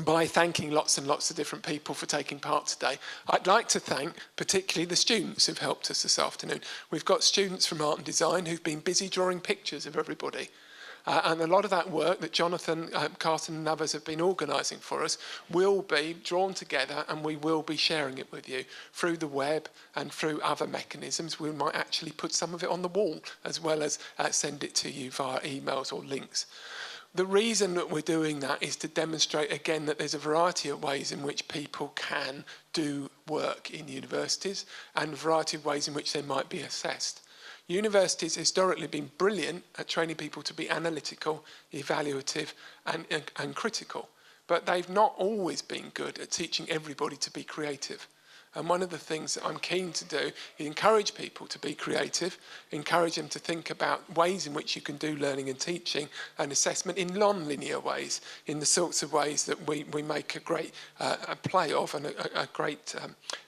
by thanking lots and lots of different people for taking part today. I'd like to thank particularly the students who've helped us this afternoon. We've got students from Art and Design who've been busy drawing pictures of everybody. And a lot of that work that Jonathan, Carson and others have been organising for us will be drawn together, and we will be sharing it with you through the web and through other mechanisms. We might actually put some of it on the wall as well as send it to you via emails or links. The reason that we're doing that is to demonstrate again that there's a variety of ways in which people can do work in universities and a variety of ways in which they might be assessed. Universities historically been brilliant at training people to be analytical, evaluative and critical, but they've not always been good at teaching everybody to be creative. And one of the things that I'm keen to do is encourage people to be creative, encourage them to think about ways in which you can do learning and teaching and assessment in non-linear ways, in the sorts of ways that we make a great play of and a great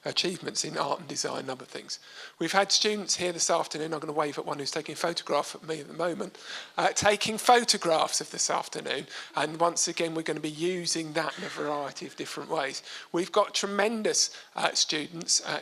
achievements in art and design and other things. We've had students here this afternoon, I'm going to wave at one who's taking a photograph of me at the moment, taking photographs of this afternoon, and once again we're going to be using that in a variety of different ways. We've got tremendous students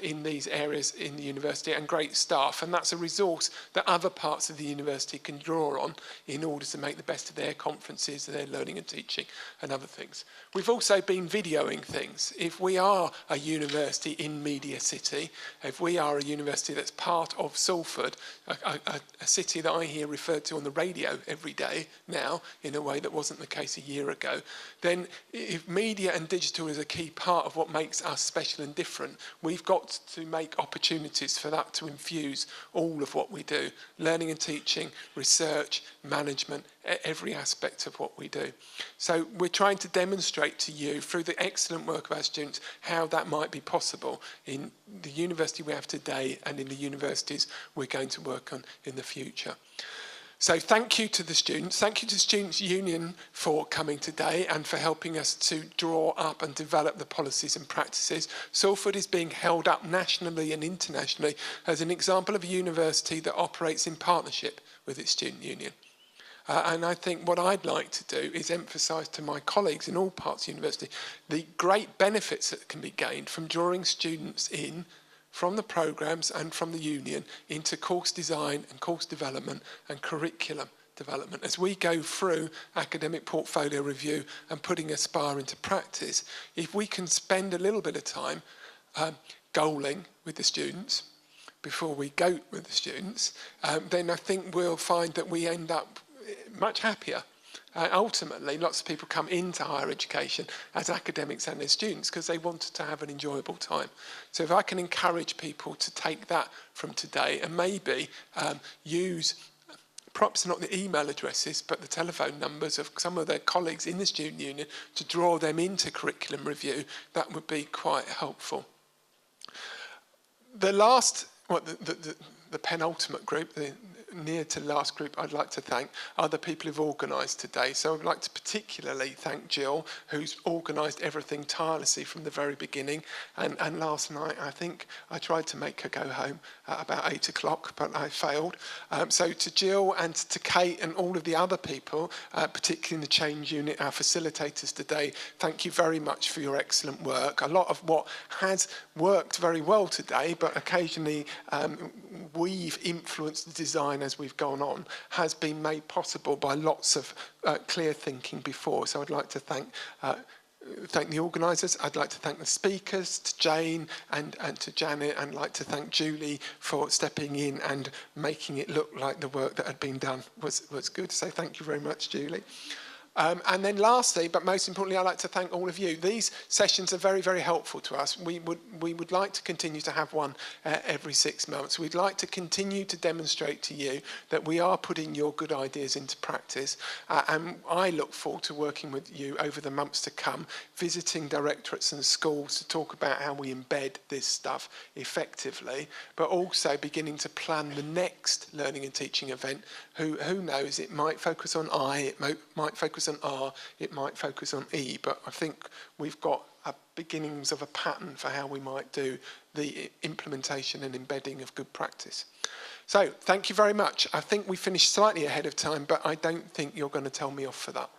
in these areas in the university and great staff, and that's a resource that other parts of the university can draw on in order to make the best of their conferences, their learning and teaching and other things. We've also been videoing things. If we are a university in Media City, if we are a university that's part of Salford, a city that I hear referred to on the radio every day now in a way that wasn't the case a year ago, then if media and digital is a key part of what makes us special and different, we've got to make opportunities for that to infuse all of what we do. Learning and teaching, research, management, every aspect of what we do. So we're trying to demonstrate to you through the excellent work of our students how that might be possible in the university we have today and in the universities we're going to work on in the future. So thank you to the students. Thank you to Students' Union for coming today and for helping us to draw up and develop the policies and practices. Salford is being held up nationally and internationally as an example of a university that operates in partnership with its student union. And I think what I'd like to do is emphasise to my colleagues in all parts of the university the great benefits that can be gained from drawing students in from the programmes and from the union into course design and course development and curriculum development. As we go through academic portfolio review and putting Aspire into practice, if we can spend a little bit of time goaling with the students before we go with the students, then I think we'll find that we end up much happier. Ultimately, lots of people come into higher education as academics and as students because they wanted to have an enjoyable time. So if I can encourage people to take that from today and maybe use perhaps not the email addresses but the telephone numbers of some of their colleagues in the student union to draw them into curriculum review, that would be quite helpful. The last, the penultimate group, the near to last group I'd like to thank are the people who've organised today. So I'd like to particularly thank Jill, who's organised everything tirelessly from the very beginning. And last night, I think I tried to make her go home at about 8 o'clock, but I failed. So to Jill and to Kate and all of the other people, particularly in the change unit, our facilitators today, thank you very much for your excellent work. A lot of what has worked very well today, but occasionally we've influenced the design as we've gone on, has been made possible by lots of clear thinking before. So I'd like to thank the organisers. I'd like to thank the speakers, to Jane and to Janet, and I'd like to thank Julie for stepping in and making it look like the work that had been done was good. So thank you very much, Julie. And then lastly, but most importantly, I'd like to thank all of you. These sessions are very, very helpful to us. We would like to continue to have one every 6 months. We'd like to continue to demonstrate to you that we are putting your good ideas into practice. And I look forward to working with you over the months to come, visiting directorates and schools to talk about how we embed this stuff effectively, but also beginning to plan the next learning and teaching event. Who knows, it might focus on I, it might focus on R, it might focus on E, but I think we've got beginnings of a pattern for how we might do the implementation and embedding of good practice. So thank you very much. I think we finished slightly ahead of time, but I don't think you're going to tell me off for that.